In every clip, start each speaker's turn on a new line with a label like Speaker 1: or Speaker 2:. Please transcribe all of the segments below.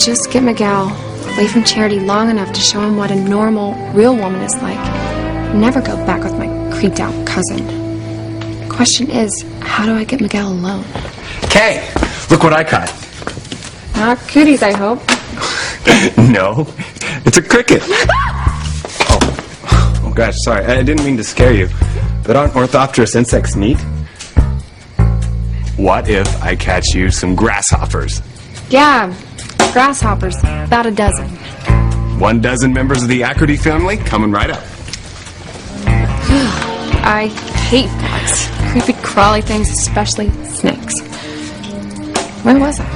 Speaker 1: just get Miguel away from Charity long enough to show him what a normal, real woman is like, never go back with my creeped out cousin. The question is, how do I get Miguel alone?
Speaker 2: Kay, look what I caught.
Speaker 1: Not cooties, I hope.
Speaker 2: No, it's a cricket. Oh gosh, sorry. I didn't mean to scare you. But aren't orthopterous insects neat? What if I catch you some grasshoppers?
Speaker 1: Yeah, grasshoppers. About a dozen.
Speaker 2: 12 members of the Acridy family coming right up.
Speaker 1: I hate bugs. Creepy, crawly things, especially snakes. Where was I?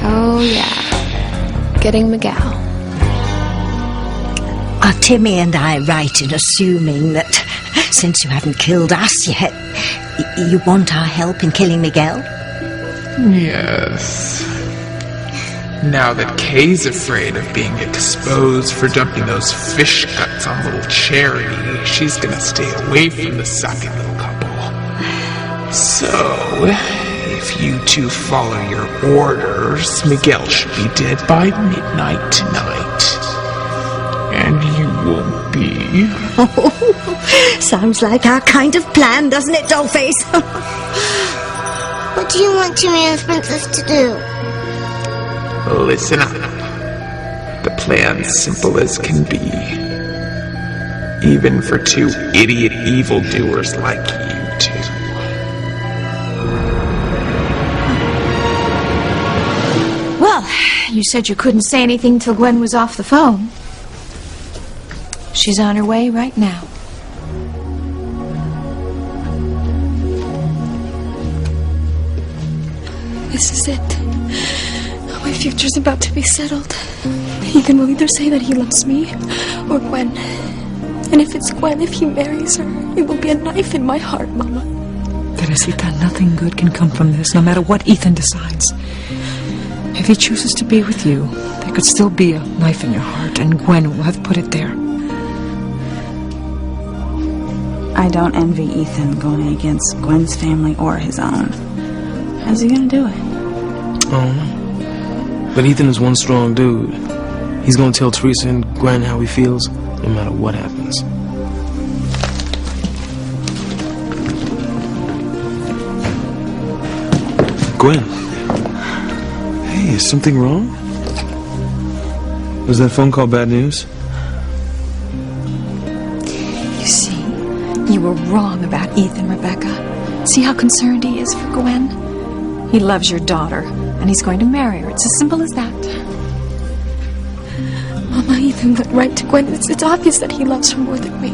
Speaker 1: Oh, yeah. Getting Miguel.
Speaker 3: Are Timmy and I right in assuming that since you haven't killed us yet, you want our help in killing Miguel?
Speaker 4: Yes. Now that Kay's afraid of being exposed for dumping those fish guts on little Charity, she's gonna stay away from the sucking little couple. So, if you two follow your orders, Miguel should be dead by midnight tonight. And you won't be.
Speaker 3: Oh, sounds like our kind of plan, doesn't it, Dollface?
Speaker 5: What do you want Timmy and the princess to do?
Speaker 4: Listen up. The plan's simple as can be. Even for two idiot evildoers like you two.
Speaker 6: Well, you said you couldn't say anything till Gwen was off the phone. She's on her way right now.
Speaker 1: This is it. My future's about to be settled. Ethan will either say that he loves me or Gwen. And if it's Gwen, if he marries her, it will be a knife in my heart, Mama.
Speaker 7: Teresita, nothing good can come from this, no matter what Ethan decides. If he chooses to be with you, there could still be a knife in your heart, and Gwen will have put it there.
Speaker 8: I don't envy Ethan going against Gwen's family or his own. How's he gonna do it?
Speaker 9: I don't know. But Ethan is one strong dude. He's gonna tell Teresa and Gwen how he feels, no matter what happens. Gwen. Hey, is something wrong? Was that phone call bad news?
Speaker 6: You see, you were wrong about Ethan, Rebecca. See how concerned he is for Gwen? He loves your daughter, and he's going to marry her. It's as simple as that.
Speaker 1: Mama, Ethan went right to Gwen. It's obvious that he loves her more than me.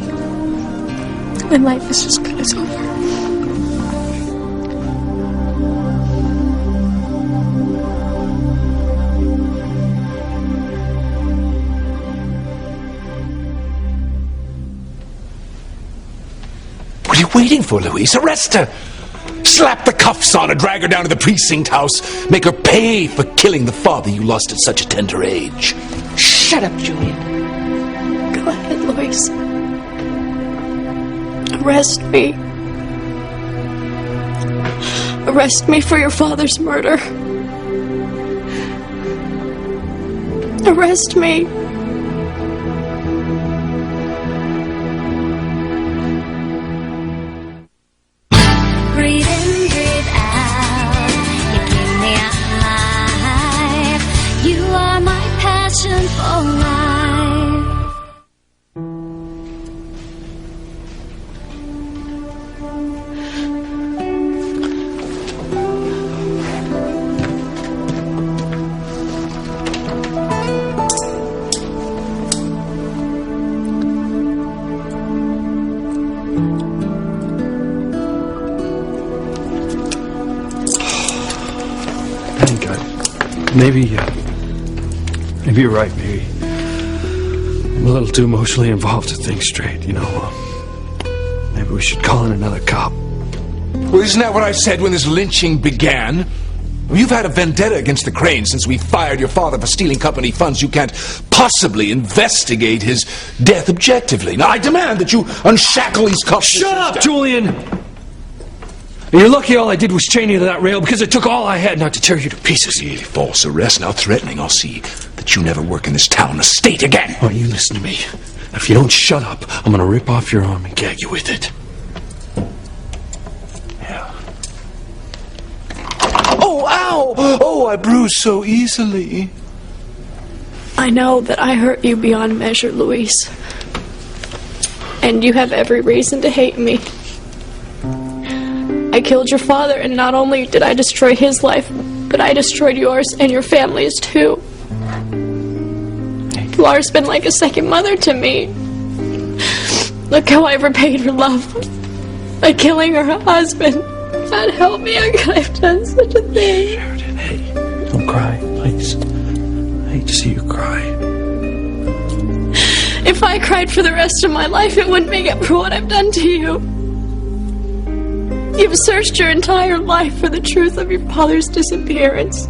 Speaker 1: My life is just good as over.
Speaker 10: What are you waiting for, Louise? Arrest her! Slap the cuffs on her, drag her down to the precinct house, make her pay for killing the father you lost at such a tender age.
Speaker 1: Shut up, Julian. Go ahead, Louise. Arrest me. Arrest me for your father's murder. Arrest me.
Speaker 5: Breathe in, breathe out. You keep me alive. You are my passion for life.
Speaker 9: Maybe you're right, maybe. I'm a little too emotionally involved to think straight, you know. Maybe we should call in another cop.
Speaker 10: Well, isn't that what I said when this lynching began? You've had a vendetta against the Cranes since we fired your father for stealing company funds. You can't possibly investigate his death objectively. Now, I demand that you unshackle these cuffs.
Speaker 9: Shut up, Julian! You're lucky all I did was chain you to that rail because it took all I had not to tear you to pieces.
Speaker 10: See, false arrest, now threatening. I'll see that you never work in this town or state again.
Speaker 9: Oh, you listen to me. If you don't shut up, I'm gonna rip off your arm and gag you with it. Yeah.
Speaker 10: Oh, ow! Oh, I bruise so easily.
Speaker 1: I know that I hurt you beyond measure, Luis. And you have every reason to hate me. I killed your father, and not only did I destroy his life, but I destroyed yours and your family's too. Laura's been like a second mother to me. Look how I repaid her love by killing her husband. God help me, how could I have done such a thing?
Speaker 9: Sheridan, hey, don't cry, please. I hate to see you cry.
Speaker 1: If I cried for the rest of my life, it wouldn't make up for what I've done to you. You've searched your entire life for the truth of your father's disappearance.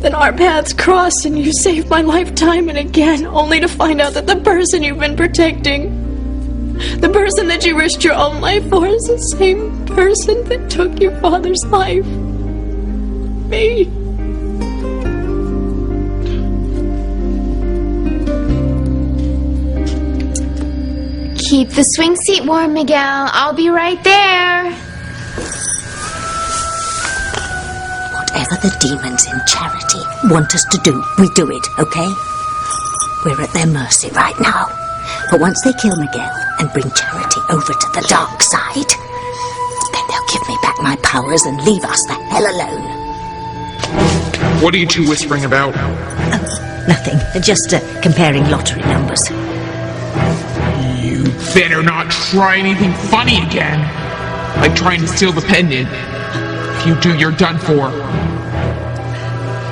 Speaker 1: Then our paths crossed and you saved my life time and again, only to find out that the person you've been protecting, the person that you risked your own life for, is the same person that took your father's life. Me.
Speaker 5: Keep the swing seat warm, Miguel. I'll be right there.
Speaker 3: Whatever the demons in Charity want us to do, we do it, okay? We're at their mercy right now. But once they kill Miguel and bring Charity over to the dark side, then they'll give me back my powers and leave us the hell alone.
Speaker 4: What are you two whispering about?
Speaker 3: Oh, nothing. Just comparing lottery numbers.
Speaker 4: You better not try anything funny again. Like trying to steal the pendant. If you do, you're done for.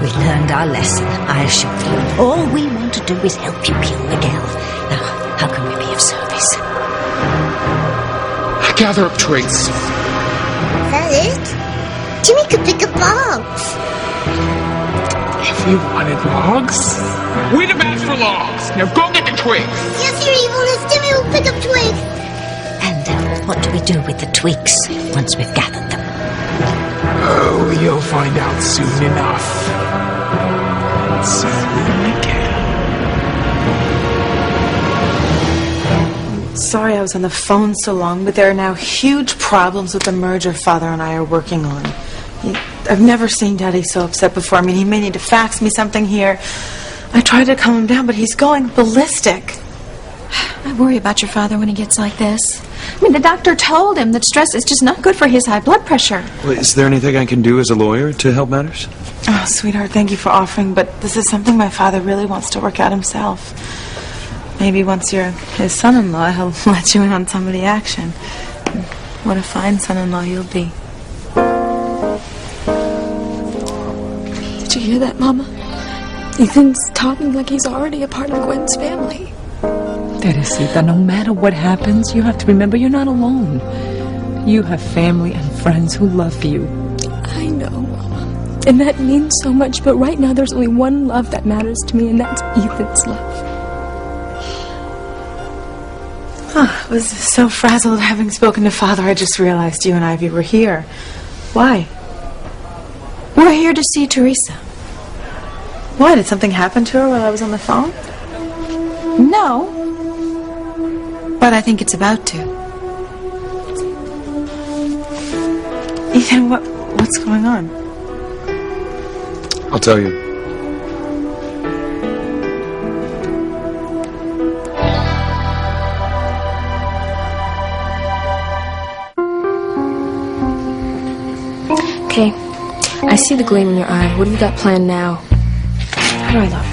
Speaker 3: We learned our lesson, I assure you. All we want to do is help you kill Miguel. Now, how can we be of service?
Speaker 4: Gather up twigs.
Speaker 5: That it? Jimmy could pick up logs.
Speaker 4: If you wanted logs, we'd have asked for logs. Now go get the twigs.
Speaker 5: Yes, your evilness. Jimmy will pick up twigs.
Speaker 3: And what do we do with the twigs once we've gathered them?
Speaker 4: Oh, you'll find out soon enough. Soon again.
Speaker 8: Sorry I was on the phone so long, but there are now huge problems with the merger Father and I are working on. I've never seen Daddy so upset before. I mean, he may need to fax me something here. I tried to calm him down, but he's going ballistic.
Speaker 6: I worry about your father when he gets like this. I mean, the doctor told him that stress is just not good for his high blood pressure.
Speaker 2: Well, is there anything I can do as a lawyer to help matters?
Speaker 8: Oh, sweetheart, thank you for offering, but this is something my father really wants to work out himself. Maybe once you're his son-in-law, he'll let you in on some of the action. What a fine son-in-law you'll be.
Speaker 1: Did you hear that, Mama? Ethan's talking like he's already a part of Gwen's family.
Speaker 7: Teresita, no matter what happens, you have to remember you're not alone. You have family and friends who love you.
Speaker 1: I know, Mama. And that means so much, but right now there's only one love that matters to me, and that's Ethan's love.
Speaker 8: Oh, I was so frazzled having spoken to Father, I just realized you and Ivy were here. Why?
Speaker 6: We're here to see Teresa.
Speaker 8: Why? Did something happen to her while I was on the phone?
Speaker 6: No. But I think it's about to.
Speaker 8: Ethan, what's going on?
Speaker 2: I'll tell you.
Speaker 1: Okay, I see the gleam in your eye. What do you got planned now?
Speaker 8: How do I look?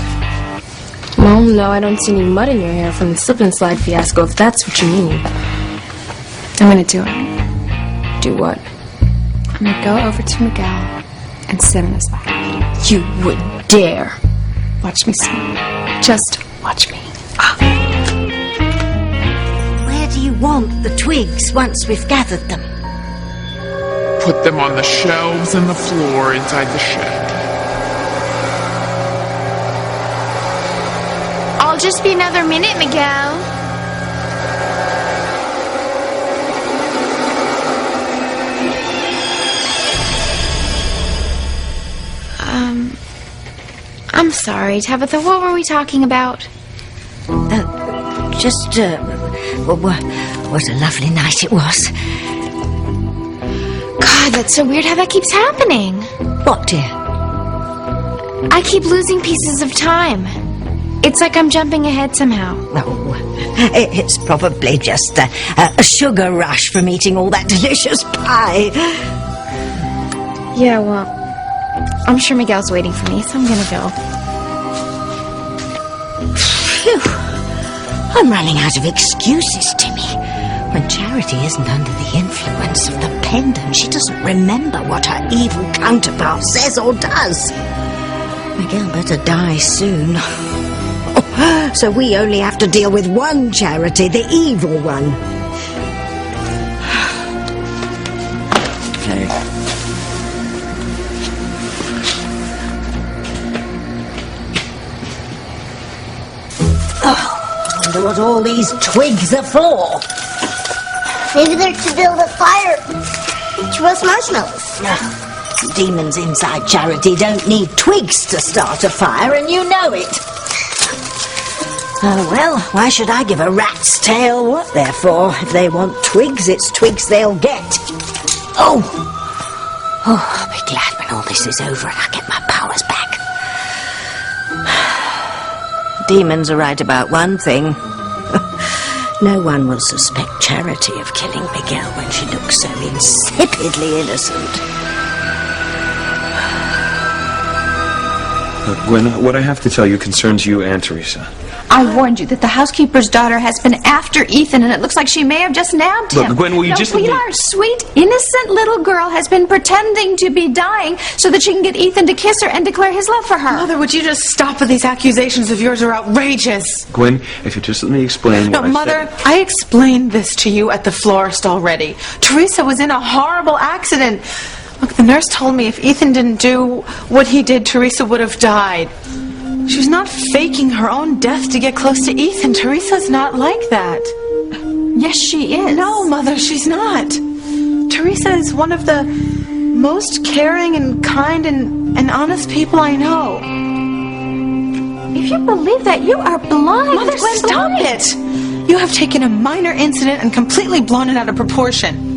Speaker 1: Well, no, I don't see any mud in your hair from the slip and slide fiasco, if that's what you mean.
Speaker 6: I'm gonna do it.
Speaker 1: Do what?
Speaker 6: I'm gonna go over to Miguel and sit on his lap.
Speaker 1: You wouldn't dare.
Speaker 6: Watch me see. Just watch me.
Speaker 3: Where do you want the twigs once we've gathered them?
Speaker 4: Put them on the shelves and the floor inside the shed.
Speaker 5: I'll just be another minute, Miguel.
Speaker 11: I'm sorry, Tabitha. What were we talking about?
Speaker 3: What a lovely night it was.
Speaker 11: God, that's so weird how that keeps happening.
Speaker 3: What, dear?
Speaker 11: I keep losing pieces of time. It's like I'm jumping ahead somehow.
Speaker 3: Oh, it's probably just a sugar rush from eating all that delicious pie.
Speaker 11: Yeah, well, I'm sure Miguel's waiting for me, so I'm gonna go.
Speaker 3: Phew. I'm running out of excuses, Timmy. When Charity isn't under the influence of the pendant, she doesn't remember what her evil counterpart says or does. Miguel better die soon. Oh, so we only have to deal with one Charity, the evil one.
Speaker 2: Okay.
Speaker 3: I wonder what all these twigs are for.
Speaker 12: Maybe they're to build a fire to roast marshmallows.
Speaker 3: Demons inside Charity don't need twigs to start a fire, and you know it. Oh, well, why should I give a rat's tail what they're for? If they want twigs, it's twigs they'll get. Oh, I'll be glad when all this is over and I get my powers back. Demons are right about one thing. No one will suspect Charity of killing Miguel when she looks so insipidly innocent.
Speaker 2: Gwen, what I have to tell you concerns you and Teresa.
Speaker 6: I warned you that the housekeeper's daughter has been after Ethan, and it looks like she may have just nabbed him.
Speaker 2: Look, Gwen, will you
Speaker 6: no,
Speaker 2: just... No,
Speaker 6: our sweet, innocent little girl has been pretending to be dying so that she can get Ethan to kiss her and declare his love for her.
Speaker 8: Mother, would you just stop with these accusations of yours are outrageous?
Speaker 2: Gwen, if you just let me explain
Speaker 8: No,
Speaker 2: what
Speaker 8: Mother,
Speaker 2: I said...
Speaker 8: I explained this to you at the florist already. Teresa was in a horrible accident. Look, the nurse told me if Ethan didn't do what he did, Teresa would have died. She was not faking her own death to get close to Ethan. Teresa's not like that.
Speaker 6: Yes, she is.
Speaker 8: No, Mother, she's not. Teresa is one of the most caring and kind and honest people I know.
Speaker 6: If you believe that, you are blind.
Speaker 8: Mother,
Speaker 6: Gwen,
Speaker 8: stop
Speaker 6: blind.
Speaker 8: it! You have taken a minor incident and completely blown it out of proportion.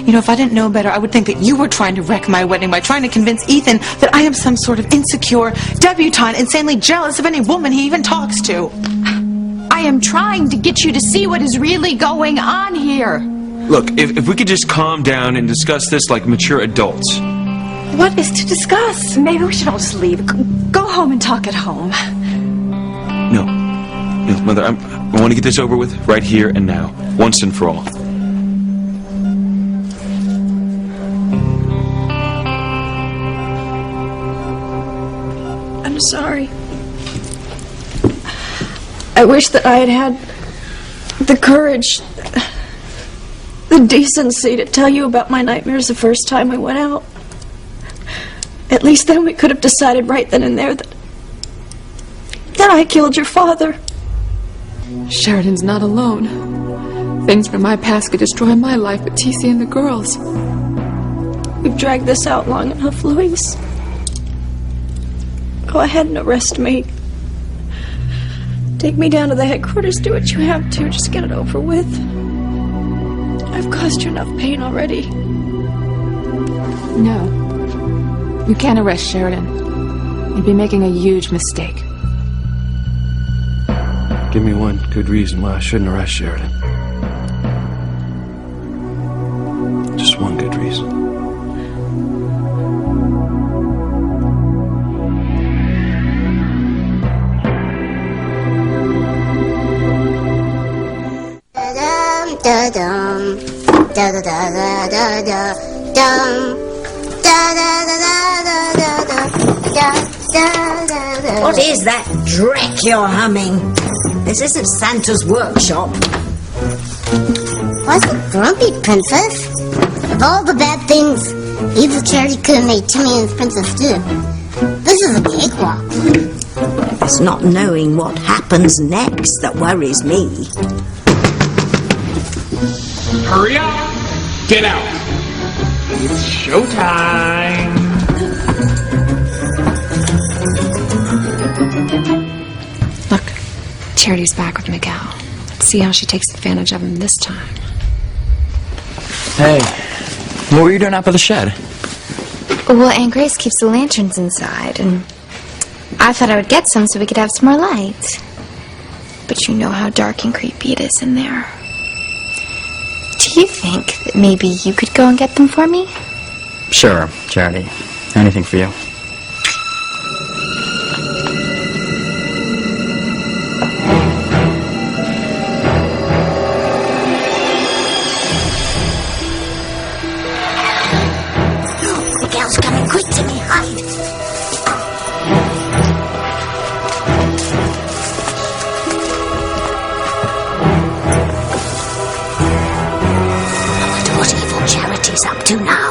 Speaker 8: You know, if I didn't know better, I would think that you were trying to wreck my wedding by trying to convince Ethan that I am some sort of insecure debutante, insanely jealous of any woman he even talks to.
Speaker 6: I am trying to get you to see what is really going on here.
Speaker 9: Look, if we could just calm down and discuss this like mature adults.
Speaker 8: What is to discuss?
Speaker 6: Maybe we should all just leave. Go home and talk at home.
Speaker 9: No, Mother, I want to get this over with right here and now, once and for all.
Speaker 1: I'm sorry. I wish that I had the courage, the decency to tell you about my nightmares the first time we went out. At least then we could have decided right then and there that I killed your father.
Speaker 13: Sheridan's not alone. Things from my past could destroy my life with TC and the girls.
Speaker 1: We've dragged this out long enough, Louise. Go ahead and arrest me. Take me down to the headquarters, do what you have to, just get it over with. I've caused you enough pain already.
Speaker 13: No. You can't arrest Sheridan. You'd be making a huge mistake.
Speaker 9: Give me one good reason why I shouldn't arrest Sheridan. Just one good reason.
Speaker 12: Da-dum, da-da-da-da-da-da-dum, da-da-da-da-da-da-da-da-da-da.
Speaker 3: What is that dreck you're humming? This isn't Santa's workshop.
Speaker 12: Why so grumpy, Princess? Of all the bad things evil Charity could have made Timmy and Princess do, this is a cakewalk.
Speaker 3: It's not knowing what happens next that worries me.
Speaker 4: Hurry up! Get out! It's showtime!
Speaker 1: Look, Charity's back with Miguel. Let's see how she takes advantage of him this time.
Speaker 14: Hey, what were you doing up at the shed?
Speaker 11: Well, Aunt Grace keeps the lanterns inside, and I thought I would get some so we could have some more light. But you know how dark and creepy it is in there. Do you think that maybe you could go and get them for me?
Speaker 14: Sure, Charity. Anything for you.
Speaker 3: Miguel's coming quick to me. Hide. I wonder what evil Charity's up to now.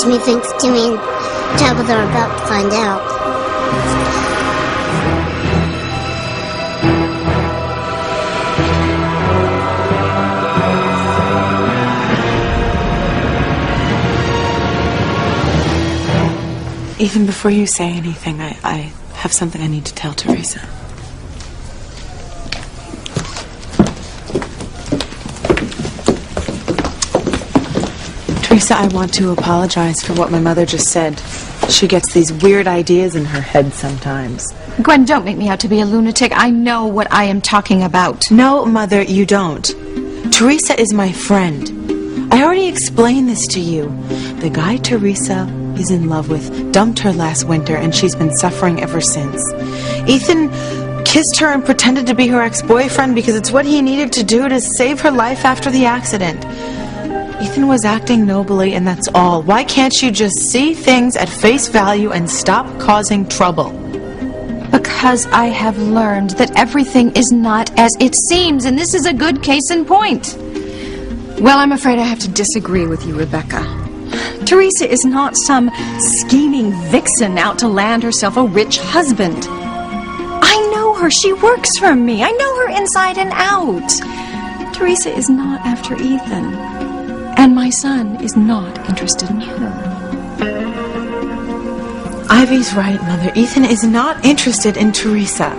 Speaker 12: Jimmy thinks Timmy and Tabitha are about to find out.
Speaker 8: Ethan, before you say anything, I have something I need to tell Teresa. Teresa, I want to apologize for what my mother just said. She gets these weird ideas in her head sometimes.
Speaker 6: Gwen, don't make me out to be a lunatic. I know what I am talking about.
Speaker 8: No, Mother, you don't. Teresa is my friend. I already explained this to you. The guy Teresa is in love with dumped her last winter, and she's been suffering ever since. Ethan kissed her and pretended to be her ex-boyfriend because it's what he needed to do to save her life after the accident. Ethan was acting nobly, and that's all. Why can't you just see things at face value and stop causing trouble?
Speaker 6: Because I have learned that everything is not as it seems, and this is a good case in point. Well, I'm afraid I have to disagree with you, Rebecca. Teresa is not some scheming vixen out to land herself a rich husband. I know her. She works for me. I know her inside and out. Teresa is not after Ethan. And my son is not interested in her.
Speaker 8: Ivy's right, Mother. Ethan is not interested in Teresa.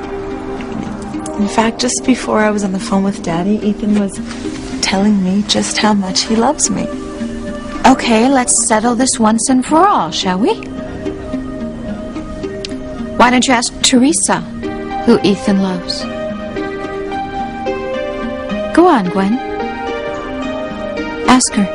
Speaker 8: In fact, just before I was on the phone with Daddy, Ethan was telling me just how much he loves me.
Speaker 6: Okay, let's settle this once and for all, shall we? Why don't you ask Teresa who Ethan loves? Go on, Gwen. Ask her.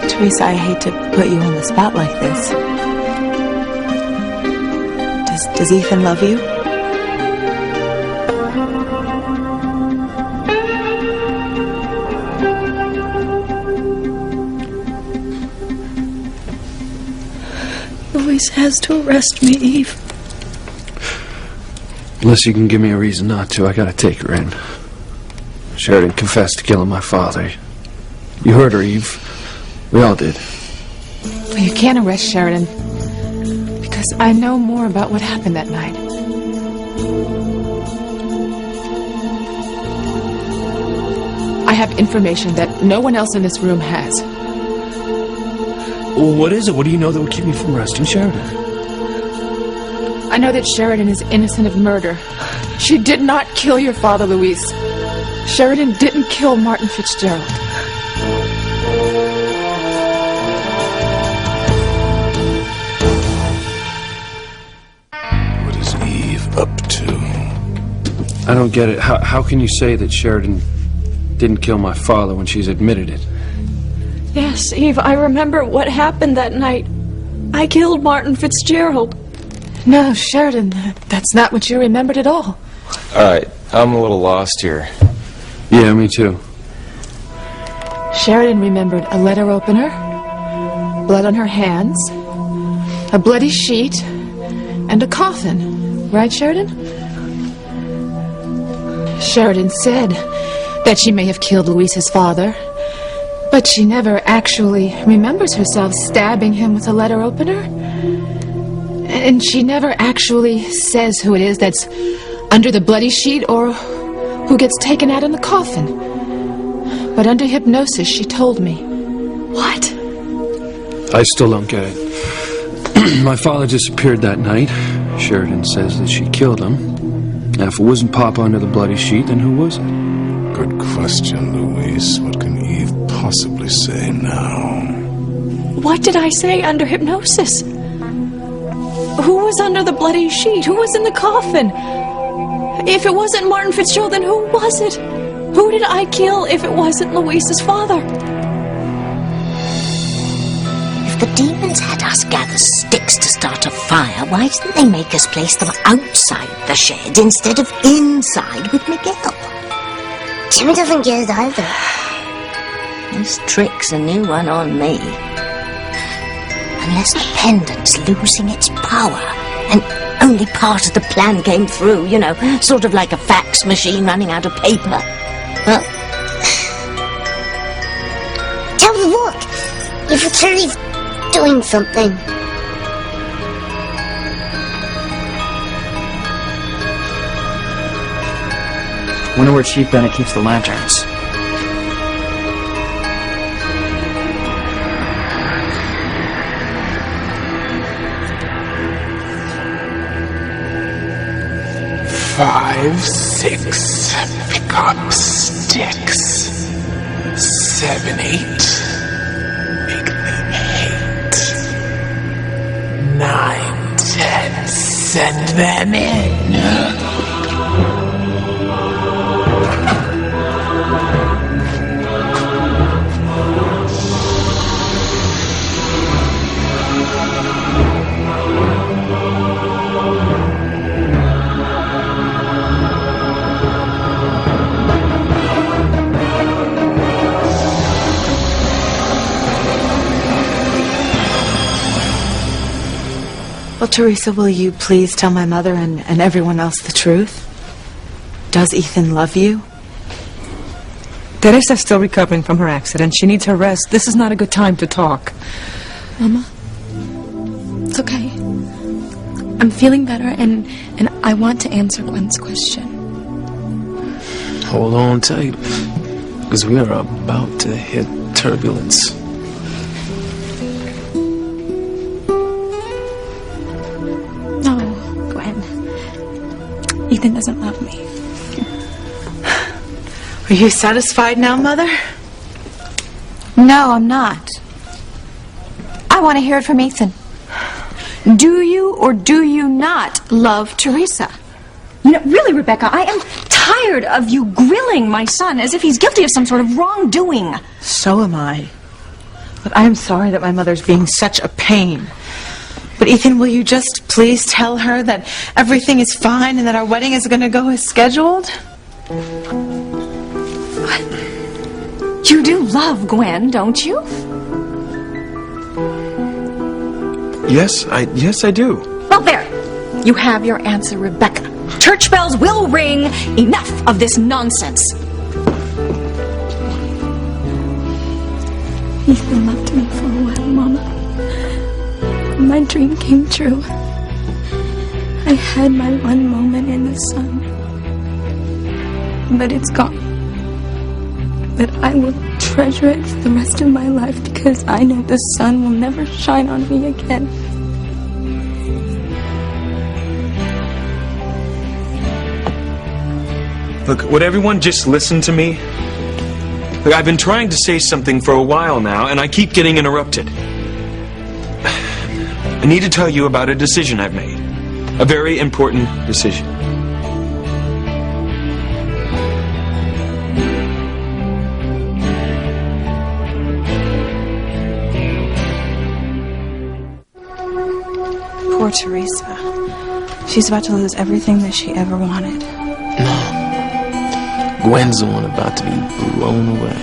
Speaker 8: Teresa, I hate to put you on the spot like this. Does Ethan love you?
Speaker 1: Louise has to arrest me, Eve.
Speaker 9: Unless you can give me a reason not to, I gotta take her in. Sheridan confessed to killing my father. You heard her, Eve. We all did.
Speaker 13: Well, you can't arrest Sheridan, because I know more about what happened that night. I have information that no one else in this room has.
Speaker 9: Well, what is it? What do you know that would keep me from arresting Sheridan?
Speaker 13: I know that Sheridan is innocent of murder. She did not kill your father, Louise. Sheridan didn't kill Martin Fitzgerald.
Speaker 10: What is Eve up to?
Speaker 9: I don't get it. How can you say that Sheridan didn't kill my father when she's admitted it?
Speaker 1: Yes, Eve, I remember what happened that night. I killed Martin Fitzgerald.
Speaker 13: No, Sheridan, that's not what you remembered at all.
Speaker 2: Alright, I'm a little lost here.
Speaker 9: Yeah, me too.
Speaker 13: Sheridan remembered a letter opener, blood on her hands, a bloody sheet, and a coffin. Right, Sheridan? Sheridan said that she may have killed Louise's father, but she never actually remembers herself stabbing him with a letter opener. And she never actually says who it is that's under the bloody sheet or who gets taken out in the coffin. But under hypnosis, she told me.
Speaker 1: What?
Speaker 9: I still don't get it. My father disappeared that night. Sheridan says that she killed him. Now, if it wasn't Papa under the bloody sheet, then who was it?
Speaker 10: Good question, Louise. What can Eve possibly say now?
Speaker 1: What did I say under hypnosis? Who was under the bloody sheet? Who was in the coffin? If it wasn't Martin Fitzgerald, then who was it? Who did I kill if it wasn't Louisa's father?
Speaker 3: If the demons had us gather sticks to start a fire, why didn't they make us place them outside the shed instead of inside with Miguel?
Speaker 12: Jimmy doesn't get it either.
Speaker 3: This trick's a new one on me. Unless the pendant's losing its power, and only part of the plan came through, you know, sort of like a fax machine running out of paper. Well,
Speaker 12: Tell me, look! Evil Charity's doing something.
Speaker 14: Wonder where Chief Bennett keeps the lanterns.
Speaker 4: Five, 6, pick up sticks. 7, 8, make them hate. 9, 10, send them in.
Speaker 8: Well, Teresa, will you please tell my mother and everyone else the truth? Does Ethan love you?
Speaker 7: Teresa's still recovering from her accident. She needs her rest. This is not a good time to talk.
Speaker 1: Mama, it's okay. I'm feeling better, and I want to answer Gwen's question.
Speaker 9: Hold on tight, because we are about to hit turbulence.
Speaker 1: No, Gwen. Ethan doesn't love me.
Speaker 8: Are you satisfied now, Mother?
Speaker 6: No, I'm not. I want to hear it from Ethan. Do you or do you not love Teresa?
Speaker 15: You know, really, Rebecca, I am tired of you grilling my son as if he's guilty of some sort of wrongdoing.
Speaker 8: So am I. But I am sorry that my mother's being such a pain. But Ethan, will you just please tell her that everything is fine and that our wedding is going to go as scheduled?
Speaker 15: You do love Gwen, don't you?
Speaker 9: Yes, I do.
Speaker 15: Well, there. You have your answer, Rebecca. Church bells will ring. Enough of this nonsense.
Speaker 1: Ethan loved me for a while, Mama. My dream came true. I had my one moment in the sun. But it's gone. But I will treasure it for the rest of my life because I know the sun will never shine on me again.
Speaker 16: Look, would everyone just listen to me? Look, I've been trying to say something for a while now, and I keep getting interrupted. I need to tell you about a decision I've made. A very important decision.
Speaker 8: Poor Teresa. She's about to lose everything that she ever wanted.
Speaker 9: No. Gwen's the one about to be blown away.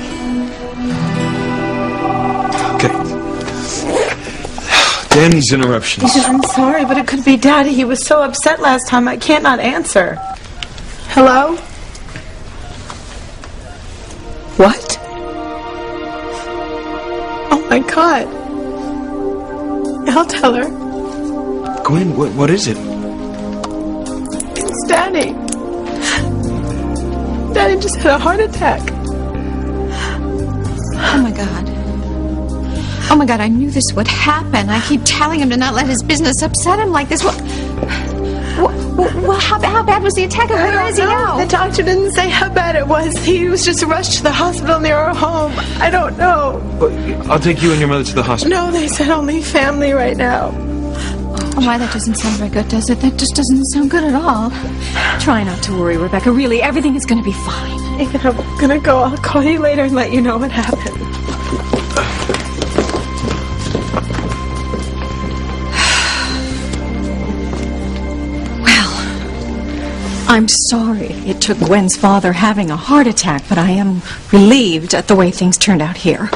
Speaker 16: Okay. Damn these interruptions.
Speaker 8: Ethan, I'm sorry, but it could be Daddy. He was so upset last time, I can't not answer. Hello? What? Oh my God. I'll tell her.
Speaker 16: Gwen, what is it?
Speaker 8: It's Daddy. Daddy just had a heart attack.
Speaker 6: Oh my God. Oh my God, I knew this would happen. I keep telling him to not let his business upset him like this. Well, how bad was the attack? Where is he now?
Speaker 8: The doctor didn't say how bad it was. He was just rushed to the hospital near our home. I don't know.
Speaker 16: I'll take you and your mother to the hospital.
Speaker 8: No, they said only family right now.
Speaker 6: Oh my, that doesn't sound very good, does it? That just doesn't sound good at all. Try not to worry, Rebecca. Really, everything is going to be fine.
Speaker 8: Ethan, I'm gonna go. I'll call you later and let you know what happened.
Speaker 15: I'm sorry it took Gwen's father having a heart attack, but I am relieved at the way things turned out here.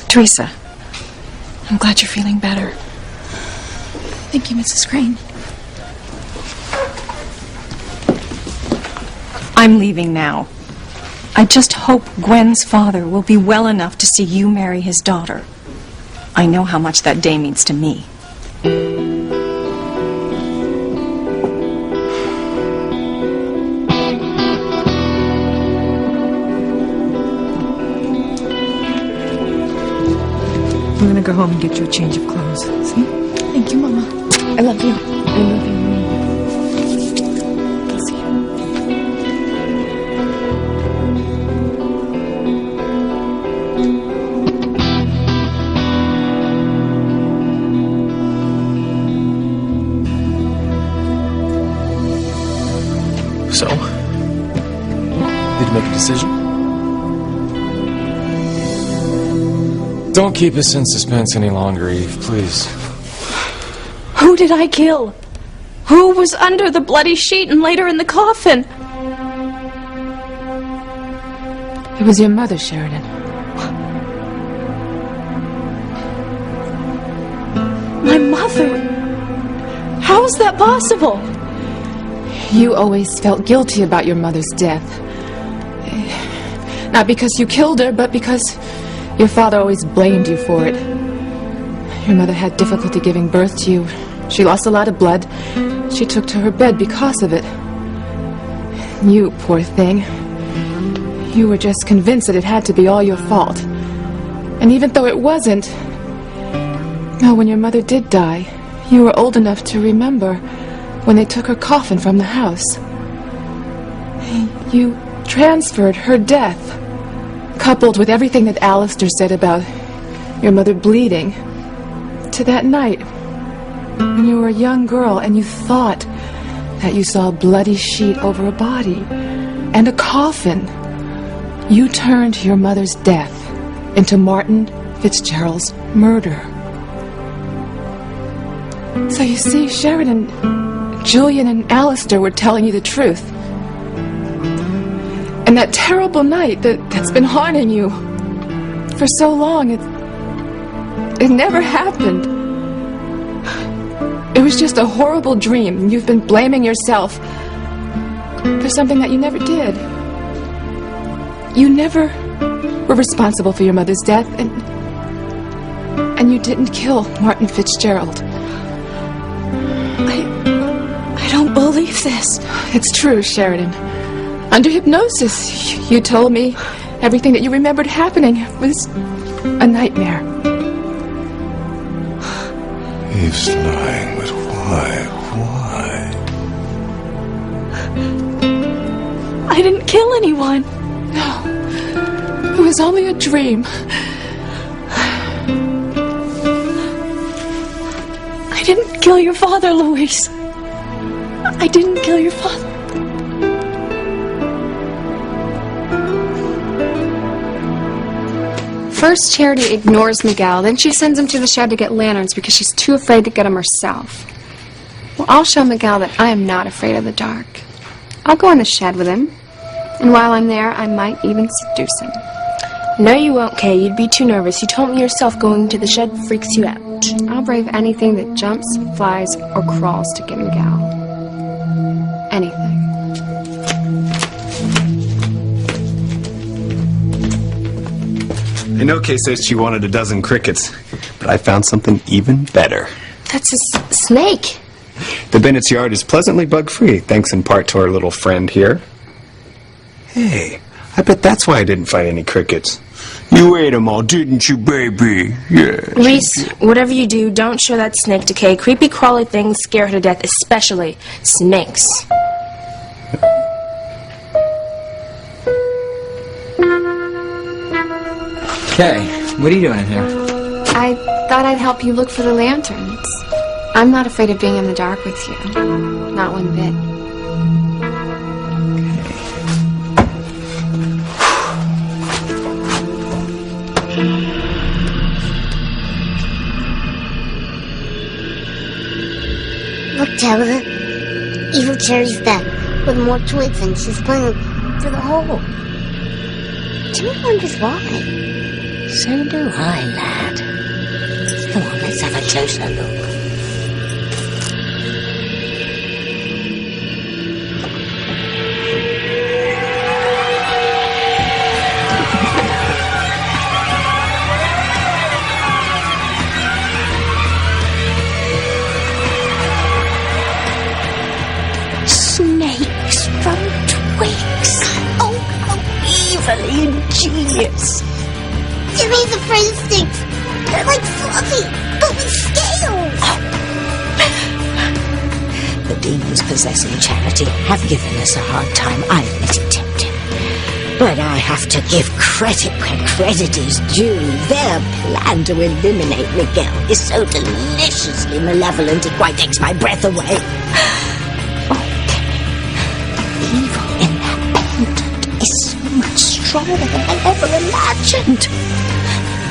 Speaker 15: Teresa, I'm glad you're feeling better.
Speaker 1: Thank you, Mrs. Crane.
Speaker 15: I'm leaving now. I just hope Gwen's father will be well enough to see you marry his daughter. I know how much that day means to me.
Speaker 7: I'm gonna go home and get you a change of clothes. See?
Speaker 1: Thank you, Mama. I love you.
Speaker 7: I love you.
Speaker 1: I'll see you.
Speaker 9: So? Need to make a decision? Don't keep us in suspense any longer, Eve, please.
Speaker 15: Who did I kill? Who was under the bloody sheet and later in the coffin?
Speaker 13: It was your mother, Sheridan.
Speaker 15: My mother? How is that possible?
Speaker 13: You always felt guilty about your mother's death. Not because you killed her, but because your father always blamed you for it. Your mother had difficulty giving birth to you. She lost a lot of blood. She took to her bed because of it. You, poor thing, you were just convinced that it had to be all your fault. And even though it wasn't, no, when your mother did die, you were old enough to remember when they took her coffin from the house. You transferred her death, coupled with everything that Alistair said about your mother bleeding, to that night when you were a young girl and you thought that you saw a bloody sheet over a body and a coffin. You turned your mother's death into Martin Fitzgerald's murder. So you see, Sheridan, Julian and Alistair were telling you the truth. And that terrible night that's been haunting you for so long, it never happened. It was just a horrible dream, and you've been blaming yourself for something that you never did. You never were responsible for your mother's death, and you didn't kill Martin Fitzgerald.
Speaker 15: I don't believe this.
Speaker 13: It's true, Sheridan. Under hypnosis, you told me everything that you remembered happening was a nightmare.
Speaker 10: Eve's lying, but why?
Speaker 15: I didn't kill anyone.
Speaker 13: No, it was only a dream.
Speaker 15: I didn't kill your father, Louise. I didn't kill your father.
Speaker 1: First, Charity ignores Miguel, then she sends him to the shed to get lanterns because she's too afraid to get them herself. Well, I'll show Miguel that I am not afraid of the dark. I'll go in the shed with him, and while I'm there, I might even seduce him.
Speaker 11: No, you won't, Kay. You'd be too nervous. You told me yourself going to the shed freaks you out.
Speaker 1: I'll brave anything that jumps, flies, or crawls to get Miguel. Anything.
Speaker 2: I know Kay says she wanted a dozen crickets, but I found something even better.
Speaker 11: That's a snake.
Speaker 2: The Bennett's yard is pleasantly bug-free, thanks in part to our little friend here. Hey, I bet that's why I didn't find any crickets. You ate them all, didn't you, baby? Yeah.
Speaker 17: Reese, whatever you do, don't show that snake to Kay. Creepy, crawly things scare her to death, especially snakes.
Speaker 14: Kay, what are you doing in here?
Speaker 11: I thought I'd help you look for the lanterns. I'm not afraid of being in the dark with you. Not one bit.
Speaker 12: Look, Tabitha. Evil Cherry's back with more twigs and she's pulling them through the hole. Jimmy wonders why.
Speaker 3: So do I, lad. Come on, let's have a closer look. Snakes from twigs. Oh, how evilly ingenious.
Speaker 12: Jimmy's afraid of snakes. They're like fluffy, but with scales.
Speaker 3: The demons possessing Charity have given us a hard time, I admit it, Tim. But I have to give credit where credit is due. Their plan to eliminate Miguel is so deliciously malevolent it quite takes my breath away. Evil in that pendant is so much stronger than I ever imagined.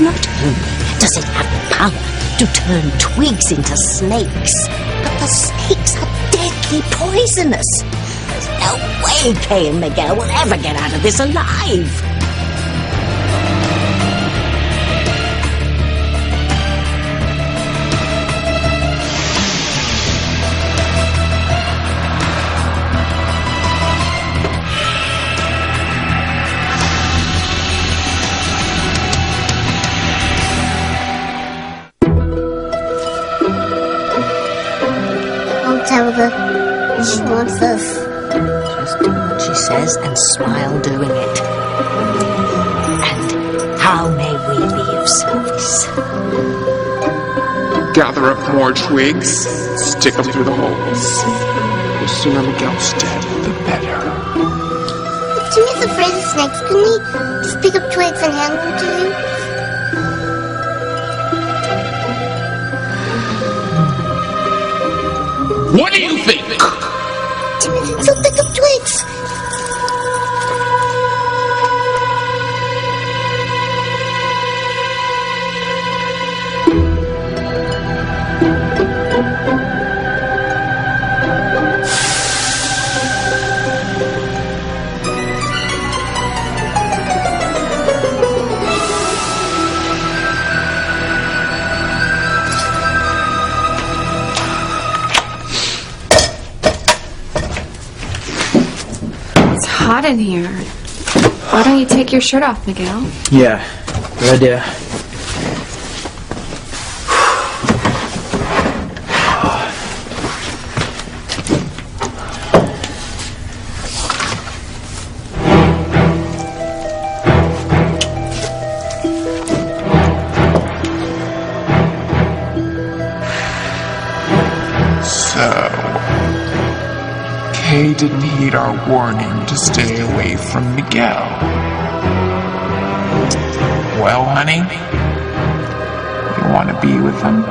Speaker 3: Not only does it have the power to turn twigs into snakes, but the snakes are deadly poisonous. There's no way Kay and Miguel will ever get out of this alive.
Speaker 12: Tabitha, she wants us.
Speaker 3: Just do what she says and smile doing it. And how may we be of service?
Speaker 4: Gather up more twigs, stick them through the holes. The sooner Miguel's dead, the better.
Speaker 12: If Jimmy's afraid of snakes, couldn't he just pick up twigs and hand them to you?
Speaker 10: What do you think?
Speaker 12: Jimmy thinks he'll pick up twigs.
Speaker 11: Hot in here. Why don't you take your shirt off, Miguel?
Speaker 14: Yeah, good idea.
Speaker 4: Kay didn't heed our warning to stay away from Miguel. Well, honey, you want to be with him?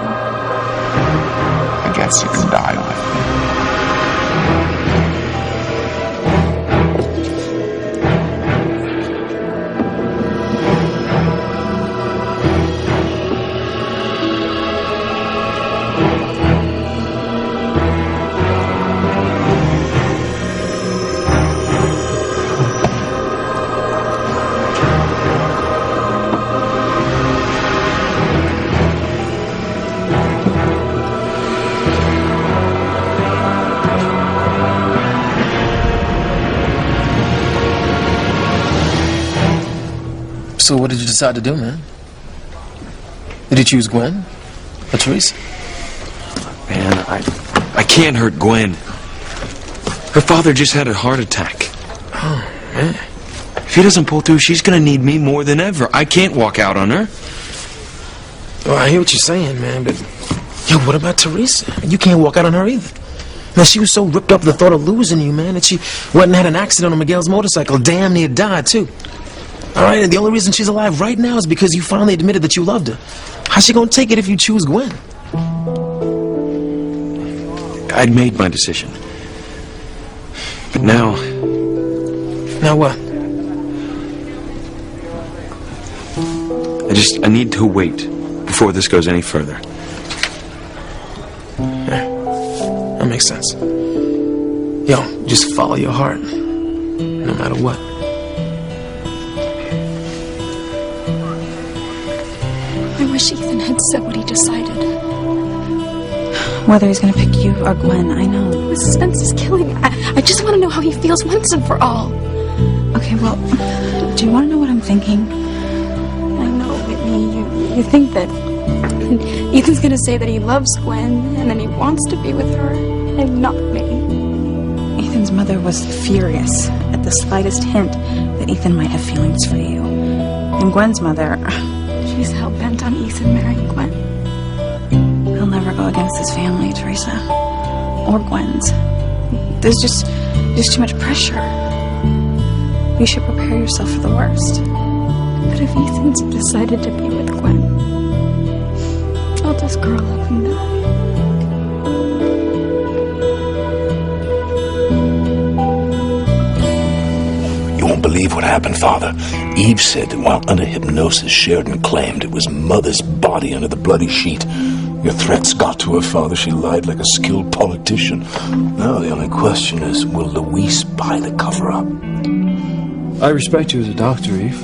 Speaker 4: I guess you can die with him.
Speaker 18: So what did you decide to do, man? Did you choose Gwen? Or Teresa?
Speaker 16: Man, I can't hurt Gwen. Her father just had a heart attack.
Speaker 18: Oh, man.
Speaker 16: If he doesn't pull through, she's gonna need me more than ever. I can't walk out on her.
Speaker 18: Well, I hear what you're saying, man, but... Yo, what about Teresa? You can't walk out on her either. Man, she was so ripped up with the thought of losing you, man, that she went and had an accident on Miguel's motorcycle. Damn near died, too. All right, and the only reason she's alive right now is because you finally admitted that you loved her. How's she gonna take it if you choose Gwen?
Speaker 16: I'd made my decision. But now...
Speaker 18: Now what?
Speaker 16: I need to wait before this goes any further.
Speaker 18: That makes sense. Yo, just follow your heart, no matter what.
Speaker 1: I wish Ethan had said what he decided.
Speaker 15: Whether he's gonna pick you or Gwen, I know.
Speaker 1: The suspense is killing me. I just want to know how he feels once and for all.
Speaker 15: Okay, well, do you want to know what I'm thinking?
Speaker 1: I know, Whitney. You think that Ethan's gonna say that he loves Gwen and then he wants to be with her and not me.
Speaker 15: Ethan's mother was furious at the slightest hint that Ethan might have feelings for you. And Gwen's mother...
Speaker 1: She's hell-bent on Ethan marrying Gwen.
Speaker 15: He'll never go against his family, Teresa. Or Gwen's. There's just too much pressure. You should prepare yourself for the worst.
Speaker 1: But if Ethan's decided to be with Gwen, I'll just curl up and die.
Speaker 19: You won't believe what happened, Father. Eve said that while under hypnosis, Sheridan claimed it was Mother's body under the bloody sheet. Your threats got to her, Father. She lied like a skilled politician. Now the only question is, will Luis buy the cover-up?
Speaker 9: I respect you as a doctor, Eve.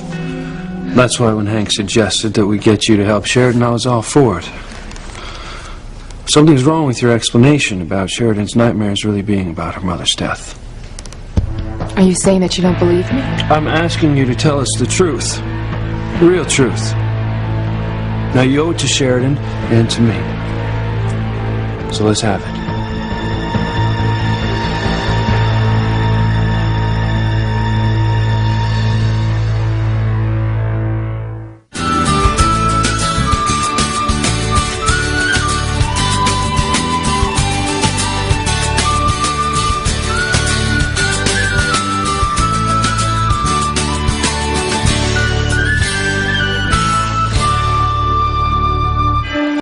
Speaker 9: That's why when Hank suggested that we get you to help Sheridan, I was all for it. Something's wrong with your explanation about Sheridan's nightmares really being about her mother's death.
Speaker 13: Are you saying that you don't believe me?
Speaker 9: I'm asking you to tell us the truth. The real truth. Now you owe it to Sheridan and to me. So let's have it.